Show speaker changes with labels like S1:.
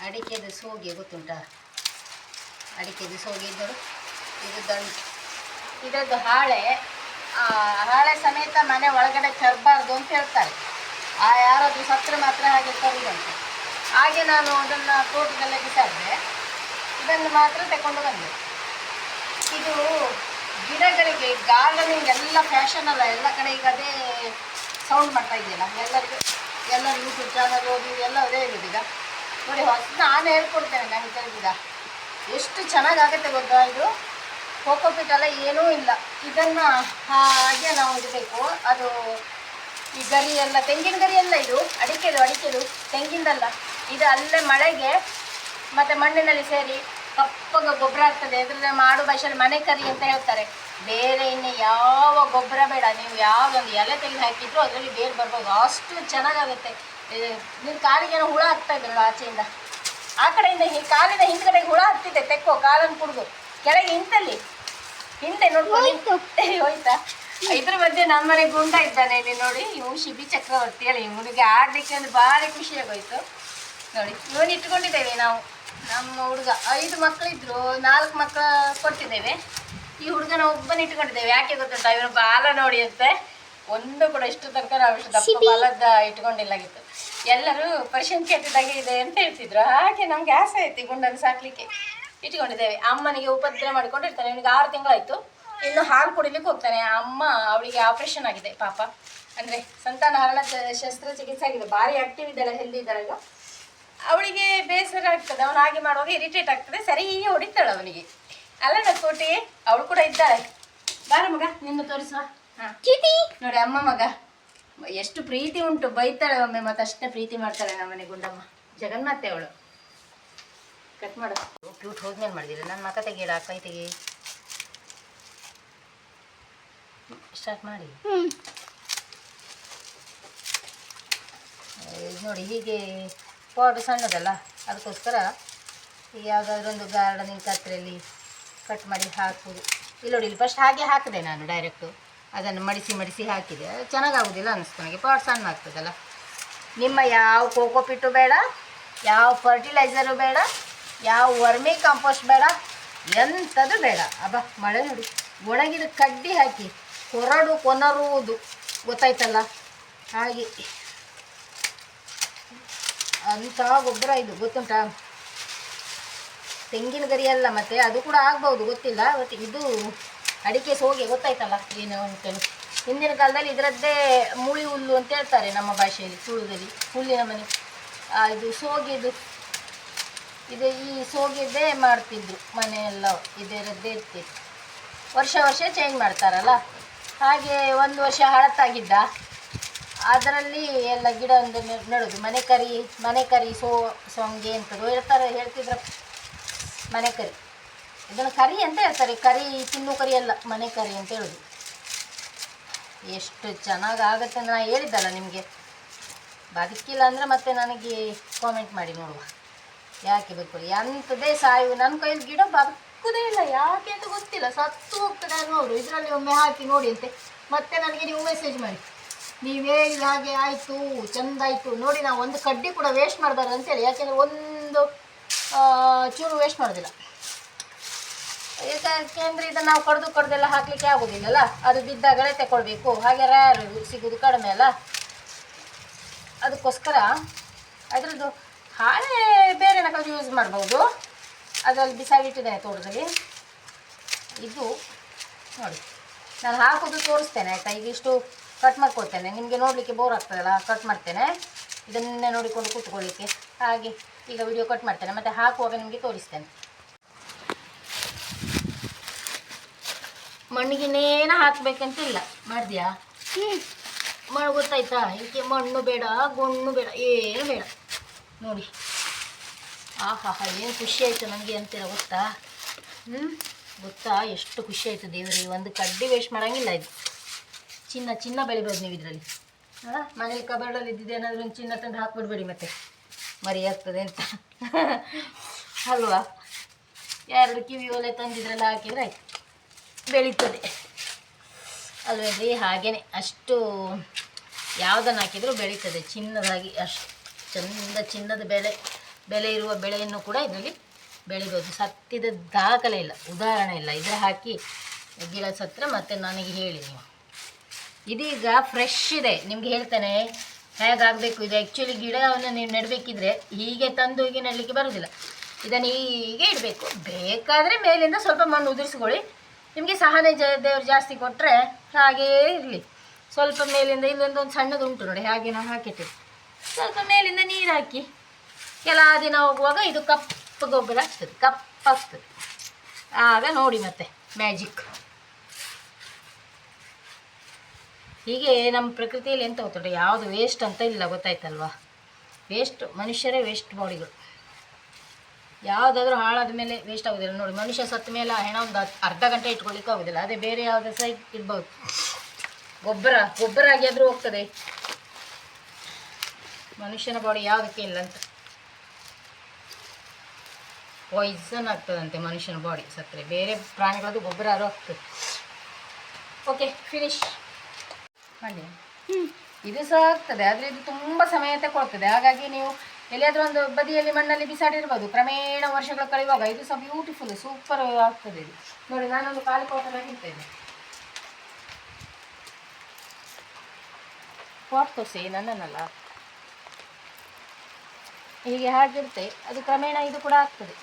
S1: ಅಡಿಕೆದು ಸೋಗೆ ಗೊತ್ತುಂಟಾ? ಅಡಿಕೆದು ಸೋಗೆ ಇದ್ದರು ಇದು ಇದರದ್ದು ಹಾಳೆ ಸಮೇತ ಮನೆ ಒಳಗಡೆ ತರಬಾರ್ದು ಅಂತ ಹೇಳ್ತಾರೆ. ಯಾರಾದರೂ ಸತ್ರ ಮಾತ್ರ ಹಾಗೆ ತರುವುದಂತೆ. ಹಾಗೆ ನಾನು ಅದನ್ನು ತೋಟದಲ್ಲೇ ಬಿಸಾಡಿದೆ. ಇದನ್ನು ಮಾತ್ರ ತಗೊಂಡು ಬಂದೆ. ಇದು ಗಿಡಗಳಿಗೆ ಗಾರ್ಡನಿಂಗ್ ಎಲ್ಲ ಫ್ಯಾಷನ್ ಅಲ್ಲ, ಎಲ್ಲ ಕಡೆ ಈಗ ಅದೇ ಸೌಂಡ್ ಮಾಡ್ತಾ ಇದೆಯಲ್ಲ. ಎಲ್ಲರೂ ಯೂಟ್ಯೂಬ್ ಚಾನಲ್ ಓದಿ ಎಲ್ಲ ಅದೇ ಇರೋದೀಗ ನೋಡಿ. ನಾನು ಹೇಳ್ಕೊಡ್ತೇನೆ, ನನಗೆ ತಿಳಿದಿದ ಎಷ್ಟು ಚೆನ್ನಾಗಾಗುತ್ತೆ ಗೊತ್ತಾ. ಇದು ಕೋಕೋಪಿಟ್ ಎಲ್ಲ ಏನೂ ಇಲ್ಲ. ಇದನ್ನು ಹಾಗೆ ನಾವು ಇಡಬೇಕು. ಅದು ಈ ಗರಿ ಎಲ್ಲ ತೆಂಗಿನ ಗರಿ ಎಲ್ಲ ಇದು ಅಡಿಕೆದು ತೆಂಗಿನದಲ್ಲ. ಇದು ಅಲ್ಲೇ ಮಳೆಗೆ ಮತ್ತು ಮಣ್ಣಿನಲ್ಲಿ ಸೇರಿ ಕಪ್ಪಗ ಗೊಬ್ಬರ ಆಗ್ತದೆ. ಅದರಿಂದ ಮಾಡು ಭಾಷೆಯಲ್ಲಿ ಮನೆ ಕರಿ ಅಂತ ಹೇಳ್ತಾರೆ. ಬೇರೆ ಇನ್ನು ಯಾವ ಗೊಬ್ಬರ ಬೇಡ. ನೀವು ಯಾವುದೊಂದು ಎಲೆ ತೆಗೆದು ಹಾಕಿದ್ರು ಅದರಲ್ಲಿ ಬೇರೆ ಬರ್ಬೋದು. ಅಷ್ಟು ಚೆನ್ನಾಗಾಗುತ್ತೆ. ನಿಮ್ಮ ಕಾಲಿಗೇನೋ ಹುಳ ಆಗ್ತಾ ಇದ್ರಲ್ಲ ಆಚೆಯಿಂದ, ಆ ಕಡೆಯಿಂದ ಕಾಲಿನ ಹಿಂದ್ಗಡೆಗೆ ಹುಳ ಆಗ್ತಿದೆ. ತೆಕ್ಕೋ ಕಾಲನ್ನು ಕುಡಿದು ಕೆಳಗೆ ಹಿಂದೆ ನೋಡ್ಕೊಂಡು ಹೋಯ್ತಾ. ಇದ್ರ ಮಧ್ಯೆ ನಮ್ಮನೆ ಗುಂಡ ಇದ್ದಾನೆ ಇಲ್ಲಿ ನೋಡಿ. ಇವು ಶಿಬಿ ಚಕ್ರವರ್ತಿ ಹೇಳಿ ಇವನಿಗೆ ಆಡಲಿಕ್ಕೆ ಒಂದು ಭಾರಿ ಖುಷಿಯಾಗೋಯ್ತು ನೋಡಿ. ಇವನು ಇಟ್ಕೊಂಡಿದ್ದೇವೆ ನಾವು. ನಮ್ಮ ಹುಡುಗ 5 ಮಕ್ಕಳಿದ್ರು, 4 ಮಕ್ಕಳು ಕೊಡ್ತಿದ್ದೇವೆ. ಈ ಹುಡುಗನ ಒಬ್ಬನ ಇಟ್ಕೊಂಡಿದ್ದೇವೆ. ಯಾಕೆ ಗೊತ್ತುಂಟ? ಇವನು ಬಾಲ ನೋಡಿ ಅಂತೆ. ಒಂದು ಕೂಡ ಇಷ್ಟು ತನಕ ನಾವು ಇಷ್ಟು ದಪ್ಪ ಬಾಲದ ಇಟ್ಕೊಂಡಿಲ್ಲಾಗಿತ್ತು. ಎಲ್ಲರೂ ಪರ್ಷಿಯನ್ ಕೆಟ್ಟಿದ್ದಾಗೆ ಇದೆ ಅಂತ ಹೇಳ್ತಿದ್ರು. ಹಾಗೆ ನಮ್ಗೆ ಆಸೆ ಆಯ್ತು ಈ ಗುಂಡನ್ನು ಸಾಕ್ಲಿಕ್ಕೆ ಇಟ್ಕೊಂಡಿದ್ದೇವೆ. ಅಮ್ಮನಿಗೆ ಉಪದ್ರ ಮಾಡ್ಕೊಂಡಿರ್ತಾನೆ. ಇವನಿಗೆ 6 ತಿಂಗಳಾಯ್ತು. ಇನ್ನು ಹಾಲು ಕುಡಿಲಿಕ್ಕೆ ಹೋಗ್ತಾನೆ. ಅಮ್ಮ ಅವಳಿಗೆ ಆಪರೇಷನ್ ಆಗಿದೆ ಪಾಪ, ಅಂದರೆ ಸಂತಾನಹರಣ ಶಸ್ತ್ರಚಿಕಿತ್ಸೆ ಆಗಿದೆ. ಭಾರಿ ಆಕ್ಟಿವ್ ಇದ್ದಾಳೆ, ಹೆಲ್ದಿ ಇದ್ದಾಳೆ. ಅವಳಿಗೆ ಬೇಸರ ಆಗ್ತದೆ, ಅವನು ಹಾಗೆ ಮಾಡುವಾಗ ಇರಿಟೇಟ್ ಆಗ್ತದೆ. ಸರಿ ಹೀಗೆ ಹೊಡಿತಾಳೆ ಅವನಿಗೆ ಅಲ್ಲ ನಕ್ಕೋಟಿ. ಅವಳು ಕೂಡ ಇದ್ದಾಳೆ. ಬಾರ ಮಗ, ನಿನ್ನ ತೋರಿಸುವ. ಹಾಂ ನೋಡಿ ಅಮ್ಮ ಮಗ ಎಷ್ಟು ಪ್ರೀತಿ ಉಂಟು. ಬೈತಾಳೆ ಒಮ್ಮೆ, ಮತ್ತೆ ಅಷ್ಟೇ ಪ್ರೀತಿ ಮಾಡ್ತಾಳೆ ನಮ್ಮನೆ ಗುಂಡಮ್ಮ. ಜಗನ್ಮಾತೆ ಅವಳು. ಕಟ್ ಮಾಡು. ಕ್ಯೂಟ್ ಹೋದ್ಮೇಲೆ ಮಾಡಿದಿಲ್ಲ. ನನ್ನ ಮಕ್ಕ ತೆಗೀಡ, ಕೈ ತೆಗಿ. ಸ್ಟಾರ್ಟ್ ಮಾಡಿ. ನೋಡಿ ಹೀಗೆ ಪಾಟ್ ಸಣ್ಣದಲ್ಲ, ಅದಕ್ಕೋಸ್ಕರ ಯಾವುದಾದ್ರೂ ಒಂದು ಗಾರ್ಡನಿಂಗ್ ಕತ್ತರಲ್ಲಿ ಕಟ್ ಮಾಡಿ ಹಾಕುವುದು. ಇಲ್ಲಿ ನೋಡಿ, ಇಲ್ಲಿ ಫಸ್ಟ್ ಹಾಗೆ ಹಾಕಿದೆ ನಾನು ಡೈರೆಕ್ಟು. ಅದನ್ನು ಮಡಿಸಿ ಹಾಕಿದೆ. ಚೆನ್ನಾಗಾಗೋದಿಲ್ಲ ಅನ್ನಿಸ್ತು ನನಗೆ. ಪಾಟ್ ಸಣ್ಣ ಆಗ್ತದಲ್ಲ. ನಿಮ್ಮ ಯಾವ ಕೋಕೋಪಿಟ್ಟು ಬೇಡ, ಯಾವ ಫರ್ಟಿಲೈಸರು ಬೇಡ, ಯಾವ ವರ್ಮಿ ಕಾಂಪೋಸ್ಟ್ ಬೇಡ, ಎಂಥದ್ದು ಬೇಡ. ಅಬ್ಬಾ ಮಳೆ ನೋಡಿ, ಒಣಗಿದ ಕಡ್ಡಿ ಹಾಕಿ ಕೊನರುವುದು ಗೊತ್ತಾಯ್ತಲ್ಲ. ಹಾಗೆ ಅಂಥ ಗೊಬ್ಬರ ಇದು ಗೊತ್ತುಂಟಾ. ತೆಂಗಿನ ಗರಿ ಅಲ್ಲ, ಮತ್ತು ಅದು ಕೂಡ ಆಗ್ಬೋದು ಗೊತ್ತಿಲ್ಲ. ಮತ್ತು ಇದು ಅಡಿಕೆ ಸೋಗೆ ಗೊತ್ತಾಯ್ತಲ್ಲ ಏನು ಅಂತೇಳಿ. ಹಿಂದಿನ ಕಾಲದಲ್ಲಿ ಇದರದ್ದೇ ಮುಳಿ ಹುಲ್ಲು ಅಂತ ಹೇಳ್ತಾರೆ ನಮ್ಮ ಭಾಷೆಯಲ್ಲಿ, ತುಳುದಲ್ಲಿ ಹುಲ್ಲಿನ ಮನೆ. ಇದು ಸೋಗೆದು ಇದು ಈ ಸೋಗೆದ್ದೇ ಮಾಡ್ತಿದ್ರು ಮನೆಯೆಲ್ಲ. ಇದರದ್ದೇ ಇರ್ತಿತ್ತು. ವರ್ಷ ಚೇಂಜ್ ಮಾಡ್ತಾರಲ್ಲ. ಹಾಗೆ ಒಂದು ವರ್ಷ ಹಳತ್ತಾಗಿದ್ದ, ಅದರಲ್ಲಿ ಎಲ್ಲ ಗಿಡ ಒಂದು ನೆಡೋದು. ಮನೆ ಕರಿ ಸೊಂಗೆ ಅಂತದ್ದು ಹೇಳ್ತಿದ್ರು. ಮನೆ ಕರಿ, ಇದನ್ನು ಕರಿ ಅಂತ ಹೇಳ್ತಾರೆ. ಕರಿ ತಿನ್ನು ಕರಿ ಅಲ್ಲ, ಮನೆ ಕರಿ ಅಂತ ಹೇಳೋದು. ಎಷ್ಟು ಚೆನ್ನಾಗಾಗತ್ತೆ ಅಂತ ನಾನು ಹೇಳಿದ್ದಲ್ಲ ನಿಮಗೆ. ಬದುಕಿಲ್ಲ ಅಂದರೆ ಮತ್ತೆ ನನಗೆ ಕಾಮೆಂಟ್ ಮಾಡಿ ನೋಡುವ, ಯಾಕೆ ಬೇಕು. ಎಂಥದೇ ಸಾಯು, ನನ್ನ ಕೈಯಲ್ಲಿ ಗಿಡ ಬದುಕುವುದೇ ಇಲ್ಲ. ಯಾಕೆ ಅಂತ ಗೊತ್ತಿಲ್ಲ, ಸತ್ತು ಹೋಗ್ತದೆ ಅನ್ನೋರು. ಇದರಲ್ಲಿ ಒಮ್ಮೆ ಹಾಕಿ ನೋಡಿ ಅಂತೆ. ಮತ್ತೆ ನನಗೆ ನೀವು ಮೆಸೇಜ್ ಮಾಡಿ, ನೀವೇ ಇದು ಹಾಗೆ ಆಯಿತು, ಚೆಂದಾಯಿತು ನೋಡಿ. ನಾವು ಒಂದು ಕಡ್ಡಿ ಕೂಡ ವೇಸ್ಟ್ ಮಾಡಬಾರ್ದು ಅಂತೇಳಿ. ಯಾಕೆಂದರೆ ಒಂದು ಚೂರು ವೇಸ್ಟ್ ಮಾಡೋದಿಲ್ಲ. ಯಾಕೆಂದರೆ ಇದನ್ನು ನಾವು ಕಡ್ದೆಲ್ಲ ಹಾಕಲಿಕ್ಕೆ ಆಗೋದಿಲ್ಲಲ್ಲ. ಅದು ಬಿದ್ದಾಗಲೇ ತಗೊಳ್ಬೇಕು. ಹಾಗೆ ರ್ಯಾರು ಸಿಗೋದು ಕಡಿಮೆ ಅಲ್ಲ. ಅದಕ್ಕೋಸ್ಕರ ಅದರದ್ದು ಹಾಳೆ ಬೇರೆ ನಕಲು ಯೂಸ್ ಮಾಡ್ಬೋದು. ಅದರಲ್ಲಿ ಬಿಸಾಡಿಟ್ಟಿದ್ದೇನೆ ತೋಟದಲ್ಲಿ. ಇದು ನೋಡಿ, ನಾನು ಹಾಕೋದು ತೋರಿಸ್ತೇನೆ ಆಯಿತಾ. ಈಗ ಇಷ್ಟು ಕಟ್ ಮಾಡ್ಕೊಳ್ತೇನೆ, ನಿಮಗೆ ನೋಡಲಿಕ್ಕೆ ಬೋರ್ ಆಗ್ತದಲ್ಲ, ಕಟ್ ಮಾಡ್ತೇನೆ. ಇದನ್ನೇ ನೋಡಿಕೊಂಡು ಕೂತ್ಕೊಳ್ಳಿಕ್ಕೆ. ಹಾಗೆ ಈಗ ವಿಡಿಯೋ ಕಟ್ ಮಾಡ್ತೇನೆ, ಮತ್ತು ಹಾಕುವಾಗ ನಿಮಗೆ ತೋರಿಸ್ತೇನೆ. ಮಣ್ಣಿಗೆನೇನು ಹಾಕಬೇಕಂತಿಲ್ಲ. ಮಾಡಿದ್ಯಾ? ಗೊತ್ತಾಯ್ತಾ? ಇದಕ್ಕೆ ಮಣ್ಣು ಬೇಡ, ಗೊಣ್ಣು ಬೇಡ, ಏನು ಬೇಡ. ನೋಡಿ, ಏನು ಖುಷಿ ಆಯಿತು ನನಗೆ ಅಂತೀರ ಗೊತ್ತಾ? ಗೊತ್ತಾ ಎಷ್ಟು ಖುಷಿ ಆಯಿತು ದೇವರಿಗೆ. ಒಂದು ಕಡ್ಡಿ ವೇಸ್ಟ್ ಮಾಡೋಂಗಿಲ್ಲ. ಇದು ಚಿನ್ನ ಬೆಳಿಬೋದು ನೀವು ಇದರಲ್ಲಿ. ಮನೇಲಿ ಕಬರ್ಡಲ್ಲಿ ಇದ್ದಿದ್ದು ಏನಾದರೂ ಒಂದು ಚಿನ್ನ ತಂದು ಹಾಕ್ಬಿಡ್ಬೇಡಿ, ಮತ್ತೆ ಮರಿ ಆಗ್ತದೆ ಅಂತ ಅಲ್ವಾ. 2 ಕಿವಿ ಒಲೆ ತಂದಿದ್ರೆಲ್ಲ ಹಾಕಿದರೆ ಆಯ್ತು, ಬೆಳೀತದೆ ಅಲ್ವೇನ್ರಿ. ಹಾಗೇ ಅಷ್ಟು ಯಾವುದನ್ನು ಹಾಕಿದರೂ ಬೆಳೀತದೆ ಚಿನ್ನದಾಗಿ. ಅಷ್ಟು ಚಂದ ಚಿನ್ನದ ಬೆಲೆ ಬೆಲೆ ಇರುವ ಬೆಳೆಯನ್ನು ಕೂಡ ಇದರಲ್ಲಿ ಬೆಳಿಬೋದು. ಸತ್ತಿದ ದಾಖಲೆ ಇಲ್ಲ, ಉದಾಹರಣೆ ಇಲ್ಲ. ಇದರ ಹಾಕಿ ಗಿಡ ಸತ್ರ ಮತ್ತೆ ನನಗೆ ಹೇಳಿ ನೀವು. ಇದೀಗ ಫ್ರೆಶ್ ಇದೆ, ನಿಮ್ಗೆ ಹೇಳ್ತೇನೆ ಹೇಗಾಗಬೇಕು. ಇದು ಆ್ಯಕ್ಚುಲಿ ಗಿಡವನ್ನು ನೀವು ನೆಡಬೇಕಿದ್ರೆ ಹೀಗೆ ತಂದು ಹೀಗೆ ನೆಡಲಿಕ್ಕೆ ಬರೋದಿಲ್ಲ. ಇದನ್ನು ಹೀಗೆ ಇಡಬೇಕು. ಬೇಕಾದರೆ ಮೇಲಿಂದ ಸ್ವಲ್ಪ ಮಣ್ಣು ಉದುರಿಸ್ಕೊಳ್ಳಿ. ನಿಮಗೆ ಸಹನೆ ದೇವರು ಜಾಸ್ತಿ ಕೊಟ್ಟರೆ ಹಾಗೇ ಇರಲಿ. ಸ್ವಲ್ಪ ಮೇಲಿಂದ ಇಲ್ಲೊಂದು ಸಣ್ಣದು ಉಂಟು ನೋಡಿ, ಹಾಗೆ ನಾವು ಹಾಕಿಟ್ಟಿವಿ. ಸ್ವಲ್ಪ ಮೇಲಿಂದ ನೀರು ಹಾಕಿ ಕೆಲ ದಿನ ಹೋಗುವಾಗ ಇದು ಕಪ್ಪು ಗೊಬ್ಬರ ಆಗ್ತದೆ, ಕಪ್ಪಾಗ್ತದೆ. ಆಗ ನೋಡಿ ಮತ್ತೆ ಮ್ಯಾಜಿಕ್. ಹೀಗೆ ನಮ್ಮ ಪ್ರಕೃತಿಯಲ್ಲಿ ಎಂತ ಗೊತ್ತುಂಟು, ಯಾವುದು ವೇಸ್ಟ್ ಅಂತ ಇಲ್ಲ, ಗೊತ್ತಾಯ್ತಲ್ವಾ? ವೇಸ್ಟ್ ಮನುಷ್ಯರೇ ವೇಸ್ಟ್ ಬಾಡಿಗಳು. ಯಾವುದಾದ್ರೂ ಹಾಳಾದ ಮೇಲೆ ವೇಸ್ಟ್ ಆಗೋದಿಲ್ಲ. ನೋಡಿ, ಮನುಷ್ಯ ಸತ್ತ ಮೇಲೆ ಹೆಣ ಒಂದು ಅರ್ಧ ಗಂಟೆ ಇಟ್ಕೊಳ್ಳಿಕ್ಕೆ ಆಗೋದಿಲ್ಲ. ಅದೇ ಬೇರೆ ಯಾವುದೇ ಸಹ ಇಡ್ಬೋದು. ಗೊಬ್ಬರ ಆಗಿ ಆದರೂ ಹೋಗ್ತದೆ. ಮನುಷ್ಯನ ಬಾಡಿ ಯಾವುದಕ್ಕೆ ಇಲ್ಲ ಅಂತ. ಪಾಯ್ಸನ್ ಆಗ್ತದಂತೆ ಮನುಷ್ಯನ ಬಾಡಿ ಸತ್ತರೆ. ಬೇರೆ ಪ್ರಾಣಿಗಳದ್ದು ಗೊಬ್ಬರ ಆದರೂ ಆಗ್ತದೆ. ಓಕೆ, ಫಿನಿಶ್ ಮಾಡಿ. ಇದು ಸಹ ಆಗ್ತದೆ, ಆದರೆ ಇದು ತುಂಬ ಸಮಯ ತಗೊಳ್ತದೆ. ಹಾಗಾಗಿ ನೀವು ಎಲ್ಲಿಯಾದರೂ ಒಂದು ಬದಿಯಲ್ಲಿ ಮಣ್ಣಲ್ಲಿ ಬಿಸಾಡಿರ್ಬೋದು. ಕ್ರಮೇಣ ವರ್ಷಗಳು ಕಳೆಯುವಾಗ ಇದು ಸಹ ಬ್ಯೂಟಿಫುಲ್ ಸೂಪರ್ ಆಗ್ತದೆ. ಇದು ನೋಡಿ, ನಾನೊಂದು ಕಾಲು ಪಾಟನ್ನು ಇಡ್ತೇನೆ. ಪಾಟ್ ತೋರಿಸಿ ನನ್ನನ್ನಲ್ಲ, ಹೀಗೆ ಹಾಗಿರುತ್ತೆ. ಅದು ಕ್ರಮೇಣ ಇದು ಕೂಡ ಆಗ್ತದೆ.